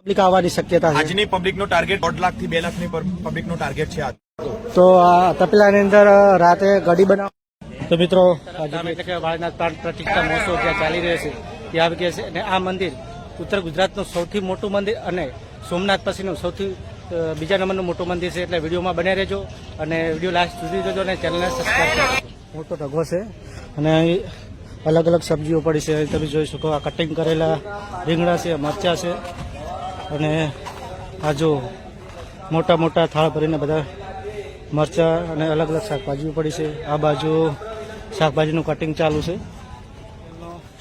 Public આવવાની શક્યતા છે? આજની પબ્લિકનો ટાર્ગેટ 1.5 લાખ થી 2 લાખની પબ્લિકનો ટાર્ગેટ છે આજ. તો આ તપેલાની અંદર રાતે કઢી બનાવ. તો મિત્રો એટલે કે વાળનાથ પ્રાણ પ્રતિષ્ઠા મહોત્સવ જ્યાં ચાલી રહ્યો છે ત્યાં આવી ગયા છે અને આ મંદિર ઉત્તર ગુજરાતનું સૌથી મોટું મંદિર અને સોમનાથ પછીનું સૌથી બીજા નંબરનું મોટું મંદિર છે. એટલે વિડીયોમાં બન્યા રહેજો અને વિડીયો લાસ્ટ સુધી જોજો અને ચેનલને સબસ્ક્રાઈબ કરજો. મોટો ઢગો છે અને અહીં અલગ અલગ સબ્જીઓ પડી છે. તમે જોઈ શકો આ કટિંગ કરેલા રીંગણા છે, મરચાં છે અને આ જો મોટા મોટા થાળ ભરીને બધા મરચાં અને અલગ અલગ શાકભાજીઓ પડી છે. આ બાજુ શાકભાજીનું કટિંગ ચાલુ છે.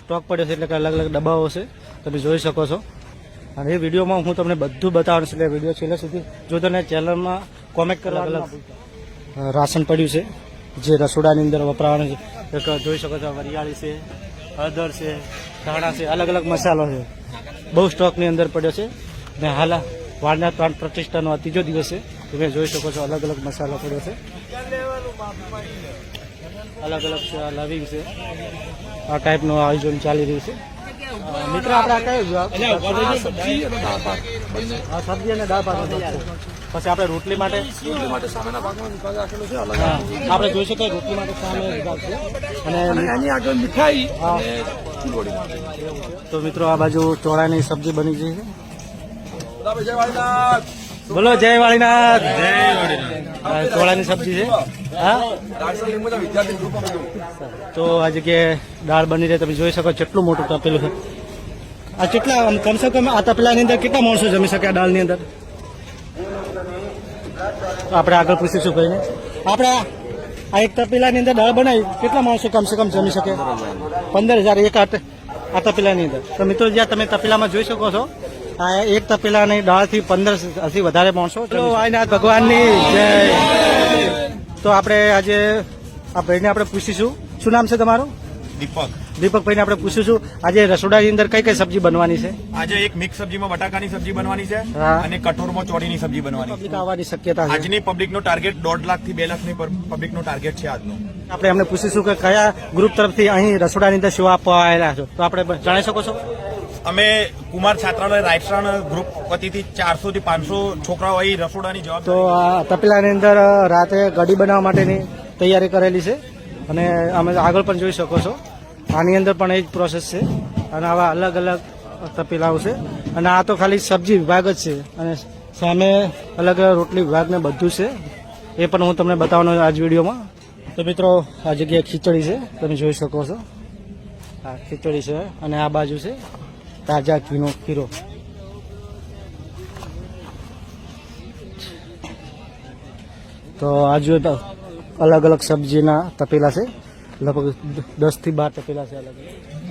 સ્ટોક પડ્યો છે એટલે કે અલગ અલગ ડબ્બાઓ છે, તમે જોઈ શકો છો. અને એ વિડીયોમાં હું તમને બધું બતાવવાનું છે એટલે વિડીયો છેલ્લે સુધી જો તને ચેનલમાં કોમેન્ટ કરવા અલગ રાશન પડ્યું છે જે રસોડાની અંદર વપરાવાનું છે. એક જોઈ શકો છો વરિયાળી છે, હળદર છે, ધાણા છે, અલગ અલગ મસાલો છે. બહુ સ્ટોકની અંદર પડ્યો છે અને હાલ વાળનાથ પ્રાણ પ્રતિષ્ઠાનો ત્રીજો દિવસ છે. તમે જોઈ શકો છો અલગ અલગ મસાલો પડ્યો છે, અલગ અલગ છે. આ લવિંગ છે, આ ટાઈપનું આયોજન ચાલી રહ્યું છે. મિત્ર આપણે આ કયું સબ્જી અને દાળ ભાત, સબ્જી અને દાળ ભાત. પછી આપણે રોટલી માટે સામેના ભાગમાં વિભાગ રાખેલો છે. આપણે જોઈ શકીએ રોટલી માટે સામે વિભાગ છે અને આની આગળ મીઠાઈ અને ફૂલવડી માટે. તો મિત્રો આ બાજુ ચોળાની સબ્જી બની ગઈ છે. બોલો જય વાળીનાથ. ચોળાની સબ્જી છે. હા, તો આ જગ્યાએ દાળ બની રહે. તમે જોઈ શકો કેટલું મોટું તપેલું છે. આ કેટલા કમસે કમ આ તપેલાની અંદર કેટલા માણસો જમી શકે આ દાળની અંદર? આપણે આગળ પૂછીશું ભાઈને. આપણે આ એક તપેલાની અંદર દાળ બનાવી કેટલા માણસો કમસે કમ જમી શકે? 15,000 એક આ તપેલાની અંદર. તો મિત્રો જ્યાં તમે તપેલામાં જોઈ શકો છો આ એક તપેલાની દાળથી 15 વધારે માણસો. ચલો વાળીનાથ ભગવાનની જય. તો આપણે આજે આ ભાઈને આપણે પૂછીશું, શું નામ છે તમારું? દીપક. દીપકભાઈને આપણે પૂછીશું આજે રસોડાની અંદર કઈ કઈ સબ્જી બનવાની છે? આજે એક મિક્સ સબ્જીમાં બટાકાની સબ્જી બનવાની છે હા. અને કઠોળમાં ચોળીની સબ્જી બનવાની પબ્લિક છે. આવવાની શક્યતા છે? આજની પબ્લિકનો ટાર્ગેટ 1.5 લાખ થી 2 લાખની પબ્લિકનો ટાર્ગેટ છે આજનો. આપણે એમને પૂછીશું કે કયા ગ્રુપ તરફથી અહીં રસોડાની અંદર સેવા આપવા આવેલા છો, તો આપણે જણાવી શકો છો? અમે કુમાર છાત્રાલય રાયસણ ગ્રુપ વતીથી 400 થી 500 છોકરાઓ અહીં રસોડાની તો જવાબદારી. આ તપેલાની અંદર રાતે કઢી બનાવવા માટેની તૈયારી કરેલી છે અને અમે આગળ પણ જોઈ શકો છો આની અંદર પણ એ જ પ્રોસેસ છે. અને આવા અલગ અલગ તપેલાઓ છે અને આ તો ખાલી સબ્જી વિભાગ જ છે અને સામે અલગ અલગ રોટલી વિભાગ ને બધું છે. એ પણ હું તમને બતાવવાનો આજ વિડીયોમાં. તો મિત્રો આ જગ્યાએ ખીચડી છે, તમે જોઈ શકો છો. આ ખીચડી છે અને આ બાજુ છે તાજા ઘીનો ખીરો. તો આ જોઈએ તો અલગ અલગ સબ્જીના તપેલા છે, લગભગ 10 થી 12 તપેલા છે અલગ અલગ.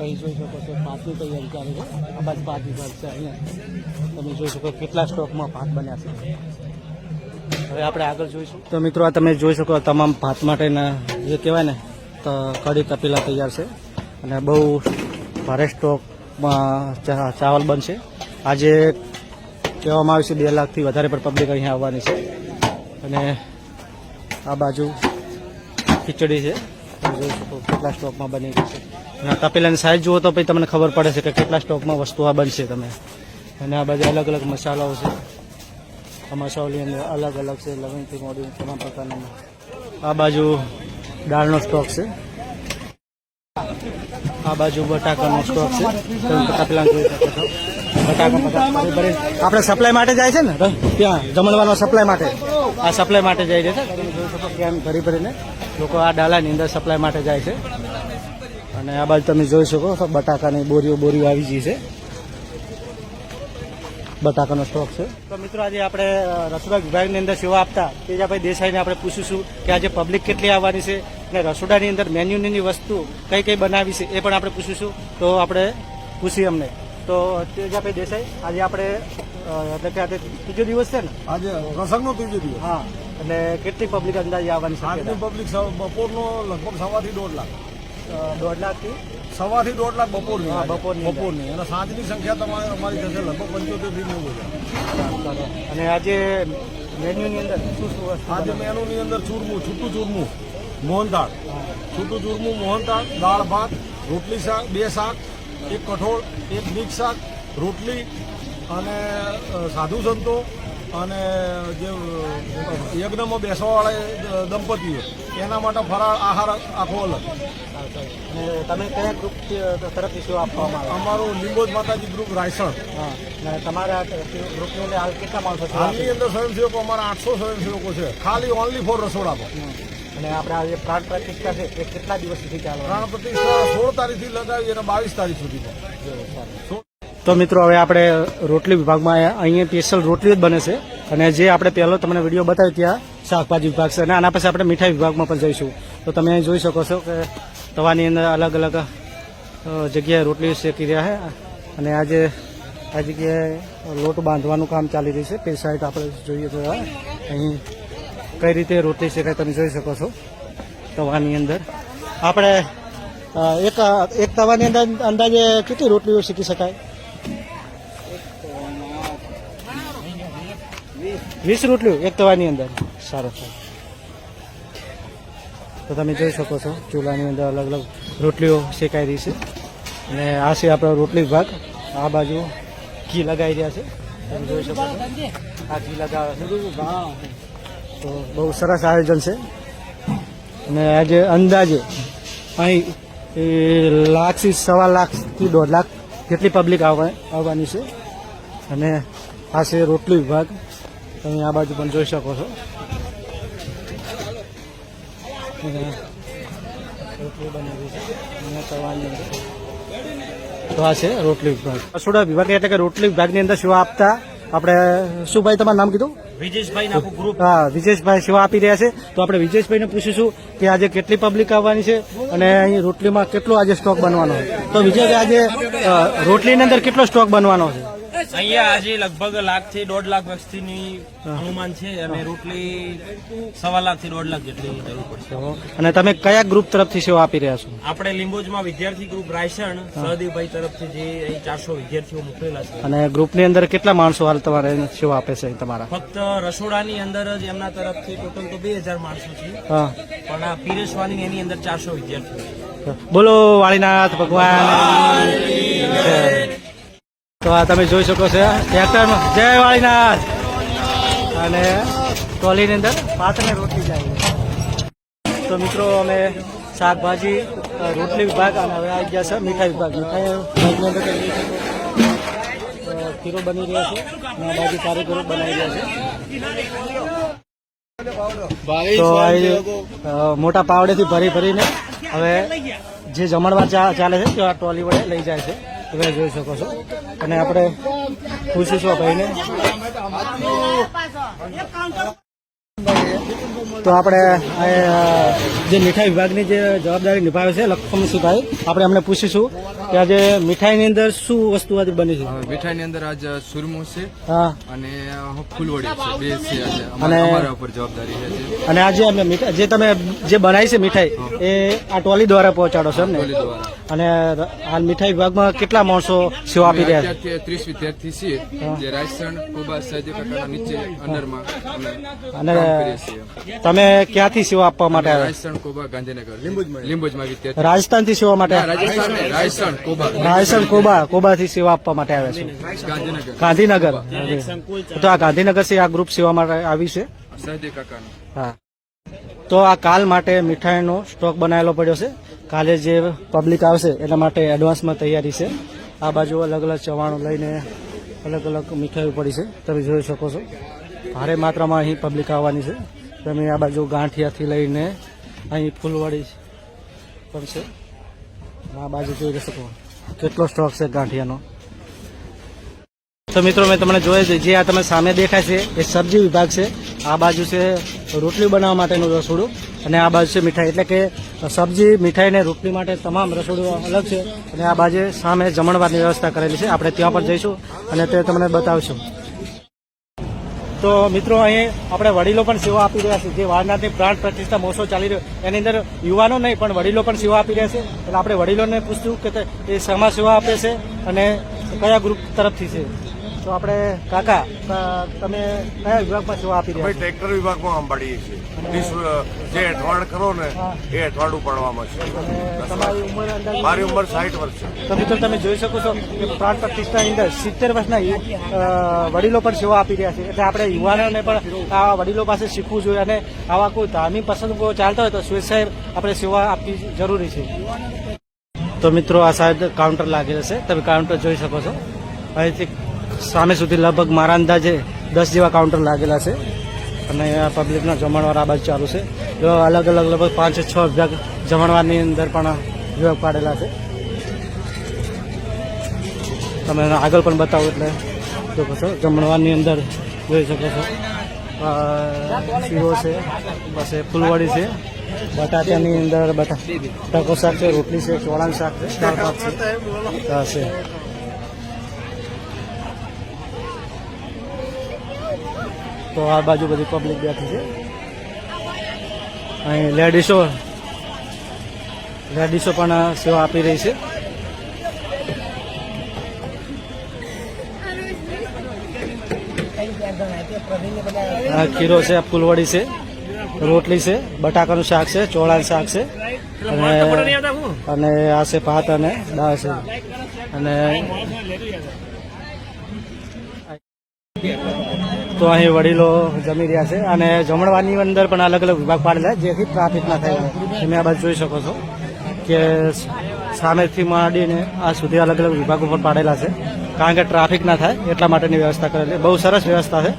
અહીં જોઈ શકો છો ભાતની તૈયારી ચાલે છે. આ બાજુ ભાત વિભાગ છે. અહીંયા તમે જોઈ શકો કેટલા સ્ટોકમાં ભાત બન્યા છે. હવે આપણે આગળ જોઈશું. તો મિત્રો આ તમે જોઈ શકો તમામ ભાત માટેના જે કહેવાય ને તો કઢી તપેલા તૈયાર છે અને બહુ ભારે સ્ટોકમાં ચાવલ બનશે. આજે કહેવામાં આવ્યું છે 2 લાખથી વધારે પણ પબ્લિક અહીંયા આવવાની છે. અને આ બાજુ ખીચડી છે, તમે જોઈ શકો કેટલા સ્ટોકમાં બની ગઈ છે. અને તપેલાની સાઈઝ જુઓ તો પછી તમને ખબર પડે છે કે કેટલા સ્ટોકમાં વસ્તુ આ બનશે તમે. અને આ બાજુ અલગ અલગ મસાલાઓ છે. આ મસાલાની અંદર અલગ અલગ છે, લવિંગથી મોડી તમામ પ્રકારના. આ બાજુ દાળનો સ્ટોક છે. આ બાજુ બટાકાનો સ્ટોક છે, તમે તપેલા જોઈ શકો છો. બટાકા આપણે સપ્લાય માટે જાય છે ને ત્યાં જમણવાનો સપ્લાય માટે. આ સપ્લાય માટે જઈ રહી છે. તમે જોઈ શકો કેમ ભરી ભરીને લોકો આ ડાલાની અંદર સપ્લાય માટે જાય છે. અને આ બાજુ તમે જોઈ શકો બટાકાની બોરીઓ આવી ગઈ છે. બટાકાનો સ્ટોક છે. તો મિત્રો આજે આપણે રસોડા વિભાગની અંદર સેવા આપતા તેજાભાઈ દેસાઈને આપણે પૂછીશું કે આજે પબ્લિક કેટલી આવવાની છે અને રસોડાની અંદર મેન્યુની વસ્તુ કઈ કઈ બનાવી છે એ પણ આપણે પૂછીશું. તો આપણે પૂછીએ અમને. તો તેજાભાઈ દેસાઈ આજે આપણે એટલે કે આજે ત્રીજો દિવસ છે ને? આજે પ્રસંગનો ત્રીજો દિવસ. હા, એટલે કેટલી પબ્લિક અંદાજે આવવાની છે? આજની પબ્લિક બપોરનો લગભગ 1.5 થી 1.5 લાખ. 1.5 થી 1.5 લાખ બપોરની. હા, બપોરની. અને સાંજની સંખ્યા અમારી થશે લગભગ 75 થી 90 હજાર. અને આજે મેન્યુની અંદર શું શું વસ્તુ? આજે મેનુની અંદર છૂટું ચૂરમું, મોહનથાળ, છૂટું ચૂરમું, મોહનથાળ, દાળ ભાત, રોટલી શાક, 2 શાક, 1 કઠોળ, 1 મિક્સ શાક, રોટલી અને સાધુ સંતો અને જે યજ્ઞમાં બેસવાવાળા દંપતીઓ એના માટે ફરાળ આહાર આખો અલગ. અને તમે કયા ગ્રુપ તરફથી સેવા આપવામાં આવે? અમારું લીંબોજ માતાજી ગ્રુપ રાયસણ. હા, અને તમારા ગ્રુપની અંદર હાલ કેટલા માણસો છે? હાલની અંદર સ્વયંસેવકો અમારા 800 સ્વયંસેવકો છે, ખાલી ઓનલી ફોર રસોડામાં. અને આપણે આ જે પ્રાણ પ્રતિષ્ઠા છે એ કેટલા દિવસ સુધી ચાલવાનું? પ્રાણ પ્રતિષ્ઠા 16 તારીખથી લગાવી અને 22 તારીખ સુધીમાં. તો મિત્રો હવે આપણે રોટલી વિભાગમાં અહીંયા સ્પેશિયલ રોટલી જ બને છે. અને જે આપણે પહેલો તમને વિડીયો બતાવ્યો ત્યાં શાકભાજી વિભાગ છે, અને આના પછી આપણે મીઠાઈ વિભાગમાં પણ જઈશું. તો તમે અહીં જોઈ શકો છો કે તવાની અંદર અલગ અલગ જગ્યાએ રોટલી શેકી રહ્યા છે. અને આજે આ જગ્યાએ લોટ બાંધવાનું કામ ચાલી રહ્યું છે. પેલી સાઈડ આપણે જોઈએ તો અહીં કઈ રીતે રોટલી શેકાય તમે જોઈ શકો છો તવાની અંદર. આપણે એક તવાની અંદર અંદાજે કેટલી રોટલીઓ શેકી શકાય? 20 રોટલીઓ એક તવાની અંદર. સારું. તો તમે જોઈ શકો છો ચૂલાની અંદર અલગ અલગ રોટલીઓ શેકાઈ રહી છે. અને આ છે આપણો રોટલી વિભાગ. આ બાજુ ઘી લગાવી રહ્યા છે, તમે જોઈ શકો છો. આ ઘી લગાવે છે. તો બહુ સરસ આયોજન છે. અને આજે અંદાજે અહીં 1 લાખથી 1.25 લાખથી 1.5 લાખ જેટલી પબ્લિક આવવાની છે. અને આ છે રોટલી વિભાગ. તમે આ બાજુ પણ જોઈ શકો છો. રોટલી બનાવી છે અને તવાની અંદર. તો આ છે રોટલી વિભાગ. રસોડા વિભાગ એટલે કે રોટલી વિભાગની અંદર સેવા આપતા આપણે શું ભાઈ તમારું નામ કીધું? વિજેશભાઈ આખું ગ્રુપ. હા, વિજેશભાઈ સેવા આપી રહ્યા છે. તો આપણે વિજેશભાઈને પૂછીશું કે આજે કેટલી પબ્લિક આવવાની છે અને અહીં રોટલીમાં કેટલો આજે સ્ટોક બનવાનો છે. તો વિજયભાઈ આજે રોટલીની અંદર કેટલો સ્ટોક બનવાનો છે? અહીંયા આજે લગભગ 1 લાખ થી 1.5 લાખ વસ્તીની અનુમાન છે અને રોટલી 1.25 લાખ થી 1.5 લાખ જેટલી જરૂર પડશે. અને તમે કયા ગ્રુપ તરફથી સેવા આપી રહ્યા છો? આપણે લીંબોજમાં વિદ્યાર્થી ગ્રુપ રાયસણ સહદેવભાઈ તરફથી જે અહીં 400 વિદ્યાર્થીઓ મોકલેલા છે. અને ગ્રુપની અંદર કેટલા માણસો હાલ તમારે સેવા આપે છે તમારા? ફક્ત રસોડાની અંદર જ એમના તરફથી ટોટલ તો 2000 માણસો છે, હા, પણ આ પીરસવાની એની અંદર 400 વિદ્યાર્થીઓ છે. બોલો વાળીનાથ ભગવાન. તો આ તમે જોઈ શકો છો ટ્રેક્ટરમાં જય વાળીનાથ. અને ટ્રોલીની અંદર ભાત અને રોટલી જાય. તો મિત્રો અમે શાકભાજી રોટલી વિભાગ અને હવે આવી ગયા છે મીઠાઈ વિભાગ. મીઠાઈ વિભાગની અંદર ખીરો બની રહ્યા છે અને આ બાજુ કારીગરો બનાવી રહ્યા છે. તો આ મોટા પાવડેથી ભરી ભરીને હવે જે જમણવાર ચાલે છે તે આ ટ્રોલી વડે લઈ જાય છે. તમે જોઈ શકો છો. અને આપણે પૂછીશું ભાઈને. તો આપણે જે મીઠાઈ વિભાગની જે જવાબદારી નિભાવે છે લખમસિંહભાઈ, આપણે એમને પૂછીશું કે આજે મીઠાઈની અંદર શું વસ્તુ આજે બની છે? મીઠાઈની અંદર આજ સુરમો છે હા, અને ફૂલવડી છે, બે છે આજે અને- અમારા ઉપર જવાબદારી છે. અને આજે અમે જે તમે જે બનાવી છે મીઠાઈ એ આ ટોલી દ્વારા પહોંચાડો છો એમ ને? ટોલી દ્વારા. અને હાલ મીઠાઈ વિભાગમાં કેટલા માણસો સેવા આપી રહ્યા છે? અત્યારથી 30 વિદ્યાર્થી છીએ જે રાજસ્થાન કોબા સાહિત્ય કાકાના નીચે અંડરમાં અમે અને કામ કરીએ છીએ. તમે ક્યાંથી સેવા આપવા માટે આવ્યા? રાજસ્થાન કોબા ગાંધીનગર લીંબોજમાં વિદ્યાર્થી. રાજસ્થાનથી સેવા માટે ના, રાજસ્થાન નહીં, રાજસ્થાન કોબા રાજસ્થાન કોબાથી સેવા આપવા માટે આવ્યા છે. ગાંધીનગર ગાંધીનગર. તો આ ગાંધીનગરથી આ ગ્રુપ સેવા માટે આવી છે. સાહિત્ય કાકાનું. હા. તો આ કાલ માટે મીઠાઈનો સ્ટોક બનાવેલો પડ્યો છે. કાલે જે પબ્લિક આવશે એના માટે એડવાન્સમાં તૈયારી છે. આ બાજુ અલગ અલગ ચવાણો લઈને અલગ અલગ મીઠાઈઓ પડી છે, તમે જોઈ શકો છો. ભારે માત્રામાં અહીં પબ્લિક આવવાની છે. તમે આ બાજુ ગાંઠિયાથી લઈને અહીં ફૂલવાડી પણ છે. આ બાજુ જોઈ શકો કેટલો સ્ટોક છે ગાંઠિયાનો. તો મિત્રો મેં તમને જોયે છે જે આ તમે સામે દેખાય છે એ સબ્જી વિભાગ છે. આ બાજુ છે રોટલી બનાવવા માટેનું રસોડું અને આ બાજુ છે મીઠાઈ. એટલે કે સબ્જી, મીઠાઈ ને રોટલી માટે તમામ રસોડું અલગ છે. અને આ બાજુ સામે જમણવારની વ્યવસ્થા કરેલી છે. આપણે ત્યાં પણ જઈશું અને તે તમને બતાવશું. તો મિત્રો અહીં આપણે વડીલો પણ સેવા આપી રહ્યા છે. જે વારનાથની પ્રાણ પ્રતિષ્ઠા મહોત્સવ ચાલી રહ્યો એની અંદર યુવાનો નહીં પણ વડીલો પણ સેવા આપી રહ્યા છે. એટલે આપણે વડીલોને પૂછશું કે એ શેમાં સેવા આપે છે અને કયા ગ્રુપ તરફથી છે. તો તો આપણે કાકા તમે કયા વિભાગમાં સેવા આપી અમે રહ્યા છો? ટ્રેક્ટર વિભાગમાં સંભાળીએ છીએ. જે અઠવાડ કરો ને એ અઠવાડ ઉપાડવામાં છે. અને તમારી ઉંમર અંદાજે? મારી ઉંમર 60 વર્ષ છે. તો મિત્રો તમે જોઈ શકો છો કે પ્રાણ પ્રતિષ્ઠાની અંદર 70 વર્ષના વડીલો પણ સેવા આપી રહ્યા છે. એટલે આપણે યુવાનોને પણ આ વડીલો પાસે શીખવું જોઈએ અને આવા કોઈ ધાર્મિક પ્રસંગો ચાલતા હોય તો સ્વેચ્છાએ આપણે સેવા આપવી જરૂરી છે. તો મિત્રો આ સાહેબ કાઉન્ટર લાગેલું છે, તમે કાઉન્ટર જોઈ શકો છો. અહીંથી સામે સુધી લગભગ મારા અંદાજે 10 જેવા કાઉન્ટર લાગેલા છે અને આ પબ્લિકના જમણવાર આ બાજુ ચાલુ છે. જો અલગ અલગ લગભગ 5 6 વિભાગ જમણવારની અંદર પણ વિભાગ પાડેલા છે. તમે આગળ પણ બતાવો એટલે જોકો છો. જમણવારની અંદર જોઈ શકો છો શીરો છે, બસ એ ફૂલવડી છે, બટાટાની અંદર બટાકો શાક છે, રોટલી છે, ચોળાનું શાક છે, દાળ ભાત છે. તો આ બાજુ બધી પબ્લિક બેઠી છે. અહીં લેડીસો પણ સેવા આપી રહી છે. આ ખીરો છે, ફૂલવડી છે, રોટલી છે, બટાકાનું શાક છે, ચોળાનું શાક છે અને આ છે ભાત અને દાળ છે. અને તો અહીં વડીલો જમી રહ્યા છે અને જમણવારની અંદર પણ અલગ અલગ વિભાગ પાડેલા છે જેથી ટ્રાફિક ના થાય. તમે આ બાજુ જોઈ શકો છો કે સામેથી માંડીને આ સુધી અલગ અલગ વિભાગો પણ પાડેલા છે કારણ કે ટ્રાફિક ના થાય એટલા માટેની વ્યવસ્થા કરેલી. બહુ સરસ વ્યવસ્થા છે.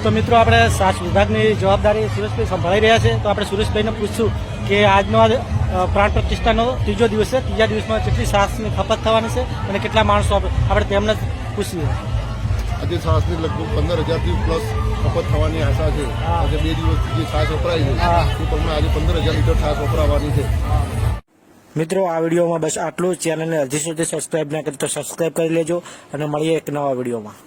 તો મિત્રો આપણે સ્વાસ્થ્ય વિભાગની જવાબદારી સુરેશભાઈ સંભાળી રહ્યા છે. તો આપણે સુરેશભાઈને પૂછશું કે આજનો પ્રાણ પ્રતિષ્ઠાનો 3જો દિવસ છે. 3જા દિવસમાં કેટલી શ્વાસની ખપત થવાની છે અને કેટલા માણસો આપણે તેમને પૂછીએ. આજે શ્વાસની લગભગ 15,000 પ્લસ ખપત થવાની આશા છે. આજે 2 દિવસ જે શ્વાસ વપરાય છે એ પ્રમાણે આજે 15,000 લીટર શ્વાસ વપરાવાની છે. મિત્રો આ વિડીયોમાં બસ આટલું. ચેનલને હજી સુધી સબસ્ક્રાઇબ ના કરી તો સબસ્ક્રાઇબ કરી લેજો અને મળીએ એક નવા વિડીયોમાં.